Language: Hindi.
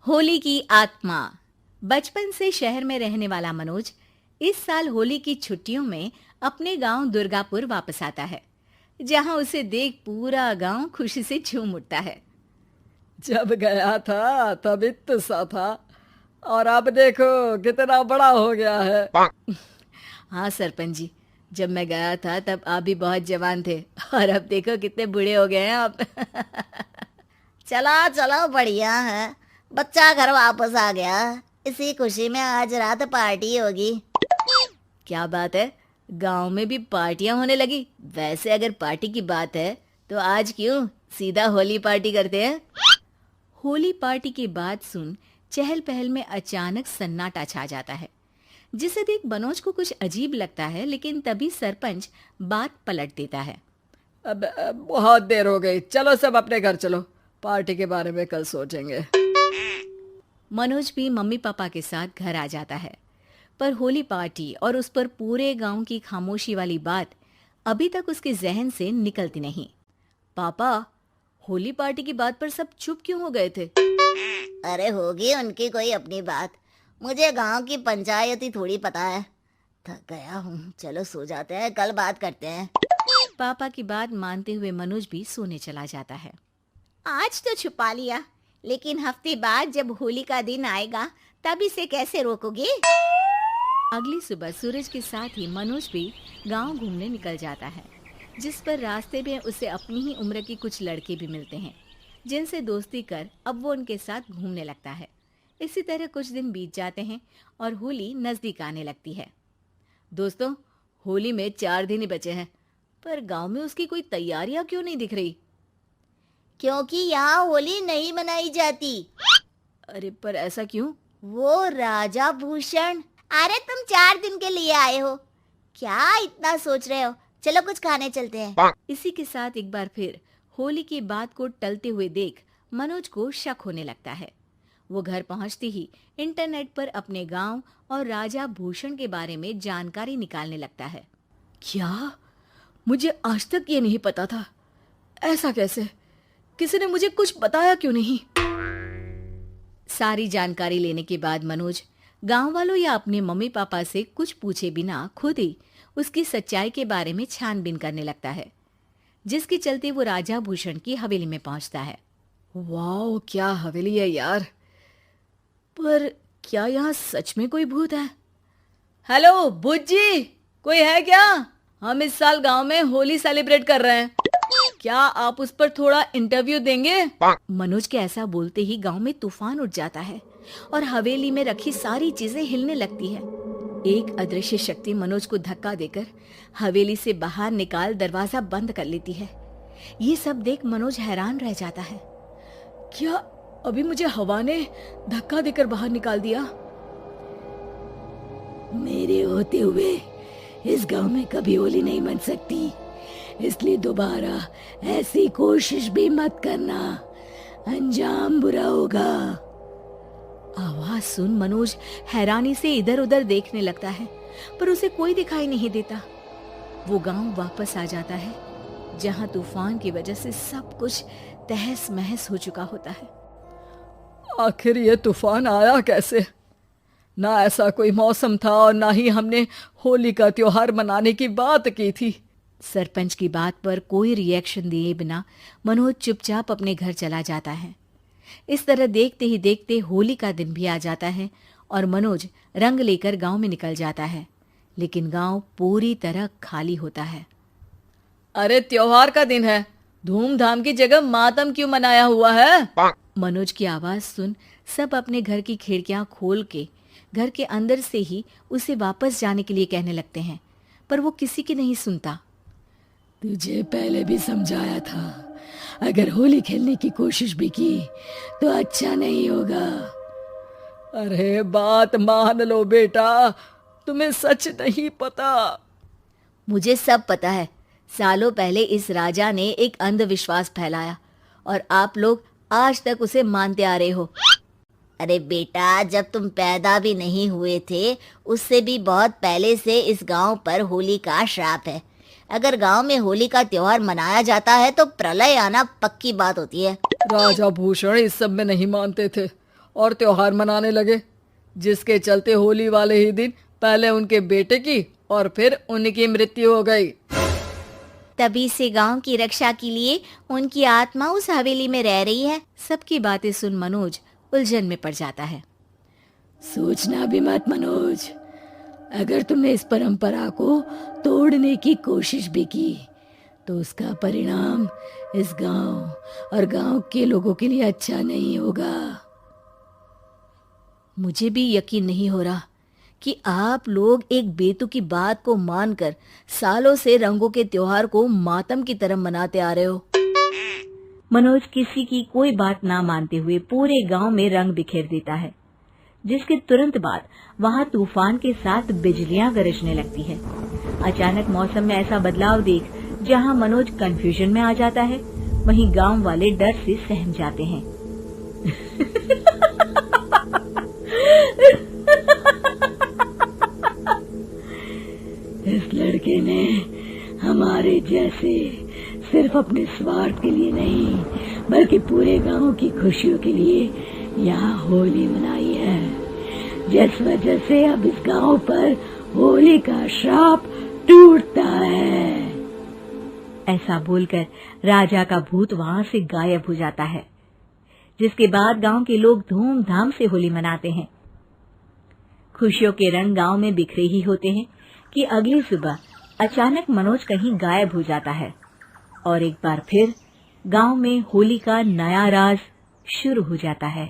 होली की आत्मा। बचपन से शहर में रहने वाला मनोज इस साल होली की छुट्टियों में अपने गांव दुर्गापुर वापस आता है, जहां उसे देख पूरा गांव खुशी से झूम उठता है। जब गया था तब इतना सा था और अब देखो कितना बड़ा हो गया है। हाँ सरपंच जी, जब मैं गया था तब आप भी बहुत जवान थे और अब देखो कितने बूढ़े हो गए हैं आप। चलो चलो, बढ़िया है। बच्चा घर वापस आ गया। इसी खुशी में आज रात पार्टी होगी। क्या बात है, गांव में भी पार्टियां होने लगी। वैसे अगर पार्टी की बात है तो आज क्यों सीधा होली पार्टी करते हैं। होली पार्टी की बात सुन चहल पहल में अचानक सन्नाटा छा जाता है, जिसे देख मनोज को कुछ अजीब लगता है, लेकिन तभी सरपंच बात पलट देता है। अब बहुत देर हो गई, चलो सब अपने घर चलो, पार्टी के बारे में कल सोचेंगे। मनोज भी मम्मी पापा के साथ घर आ जाता है, पर होली पार्टी और उस पर पूरे गांव की खामोशी वाली बात अभी तक उसके जहन से निकलती नहीं। पापा, होली पार्टी की बात पर सब चुप क्यों हो गए थे। अरे होगी उनकी कोई अपनी बात। मुझे गांव की पंचायत ही थोड़ी पता है। थक गया हूँ, चलो सो जाते हैं, कल बात करते हैं। पापा की बात मानते हुए मनोज भी सोने चला जाता है। आज तो छुपा लिया, लेकिन हफ्ते बाद जब होली का दिन आएगा तब इसे कैसे रोकोगे। अगली सुबह सूरज के साथ ही मनोज भी गांव घूमने निकल जाता है, जिस पर रास्ते में उसे अपनी ही उम्र के कुछ लड़के भी मिलते हैं, जिनसे दोस्ती कर अब वो उनके साथ घूमने लगता है। इसी तरह कुछ दिन बीत जाते हैं और होली नजदीक आने लगती है। दोस्तों, होली में 4 दिन ही बचे हैं, पर गांव में उसकी कोई तैयारियां क्यों नहीं दिख रही। क्योंकि यहाँ होली नहीं मनाई जाती। अरे पर ऐसा क्यों। वो राजा भूषण। अरे तुम 4 दिन के लिए आए हो, क्या इतना सोच रहे हो। चलो कुछ खाने चलते हैं। इसी के साथ एक बार फिर होली की बात को टलते हुए देख मनोज को शक होने लगता है। वो घर पहुंचते ही इंटरनेट पर अपने गांव और राजा भूषण के बारे में जानकारी निकालने लगता है। क्या? मुझे आज तक ये नहीं पता था। ऐसा कैसे? किसी ने मुझे कुछ बताया क्यों नहीं? सारी जानकारी लेने के बाद मनोज गांव वालों या अपने मम्मी पापा से कुछ पूछे बिना खुद ही उसकी सच्चाई के बारे में छानबीन करने लगता है, जिसके चलते वो राजा भूषण की हवेली में पहुंचता है। वाह, क्या हवेली है यार। पर क्या यहाँ सच में कोई भूत है? हेलो भूत जी, कोई है क्या? हम इस साल गांव में होली सेलिब्रेट कर रहे हैं, क्या आप उस पर थोड़ा इंटरव्यू देंगे? मनोज के ऐसा बोलते ही गांव में तूफान उठ जाता है और हवेली में रखी सारी चीजें हिलने लगती है। एक अदृश्य शक्ति मनोज को धक्का देकर हवेली से बाहर निकाल दरवाजा बंद कर लेती है। ये सब देख मनोज हैरान रह जाता है। क्या अभी मुझे हवा ने धक्का देकर बाहर निकाल दिया? मेरे होते हुए इस गांव में कभी होली नहीं मन सकती, इसलिए दोबारा ऐसी कोशिश भी मत करना, अंजाम बुरा होगा। आवाज सुन मनोज हैरानी से इधर उधर देखने लगता है, पर उसे कोई दिखाई नहीं देता। वो गांव वापस आ जाता है, जहां तूफान की वजह से सब कुछ तहस महस हो चुका होता है। आखिर ये तूफान आया कैसे? ना ऐसा कोई मौसम था और ना ही हमने होली का त्योहार मनाने की बात की थी। सरपंच की बात पर कोई रिएक्शन दिए बिना मनोज चुपचाप अपने घर चला जाता है। इस तरह देखते ही देखते होली का दिन भी आ जाता है और मनोज रंग लेकर गांव में निकल जाता है, लेकिन गांव पूरी तरह खाली होता है। अरे त्योहार का दिन है, धूमधाम की जगह मातम क्यों मनाया हुआ है? मनोज की आवाज सुन सब अपने घर की खिड़कियां खोल के घर के अंदर से ही उसे वापस जाने के लिए कहने लगते हैं, पर वो किसी की नहीं सुनता। तुझे पहले भी समझाया था, अगर होली खेलने की कोशिश भी की तो अच्छा नहीं होगा। अरे बात मान लो बेटा, तुम्हें सच नहीं पता। मुझे सब पता है। सालों पहले इस राजा ने एक अंधविश्वास फैलाया और आप लोग आज तक उसे मानते आ रहे हो। अरे बेटा, जब तुम पैदा भी नहीं हुए थे उससे भी बहुत पहले से इस गांव पर होली का श्राप है। अगर गांव में होली का त्योहार मनाया जाता है तो प्रलय आना पक्की बात होती है। राजा भूषण इस सब में नहीं मानते थे और त्योहार मनाने लगे, जिसके चलते होली वाले ही दिन पहले उनके बेटे की और फिर उनकी मृत्यु हो गई। तभी से गांव की रक्षा के लिए उनकी आत्मा उस हवेली में रह रही है। सबकी बातें सुन मनोज उलझन में पड़ जाता है। सोचना भी मत मनोज, अगर तुमने इस परंपरा को तोड़ने की कोशिश भी की तो उसका परिणाम इस गांव और गांव के लोगों के लिए अच्छा नहीं होगा। मुझे भी यकीन नहीं हो रहा कि आप लोग एक बेतुकी बात को मानकर सालों से रंगों के त्योहार को मातम की तरह मनाते आ रहे हो। मनोज किसी की कोई बात ना मानते हुए पूरे गांव में रंग बिखेर देता है, जिसके तुरंत बाद वहां तूफान के साथ बिजलियां गरजने लगती है। अचानक मौसम में ऐसा बदलाव देख जहां मनोज कंफ्यूजन में आ जाता है, वहीं गांव वाले डर से सहम जाते हैं। इस लड़के ने हमारे जैसे सिर्फ अपने स्वार्थ के लिए नहीं बल्कि पूरे गांव की खुशियों के लिए यहाँ होली मनाई है, जिस वजह से अब इस गांव पर होली का श्राप टूटता है। ऐसा बोलकर राजा का भूत वहां से गायब हो जाता है, जिसके बाद गांव के लोग धूमधाम से होली मनाते हैं। खुशियों के रंग गांव में बिखरे ही होते हैं कि अगली सुबह अचानक मनोज कहीं गायब हो जाता है और एक बार फिर गांव में होली का नया राज शुरू हो जाता है।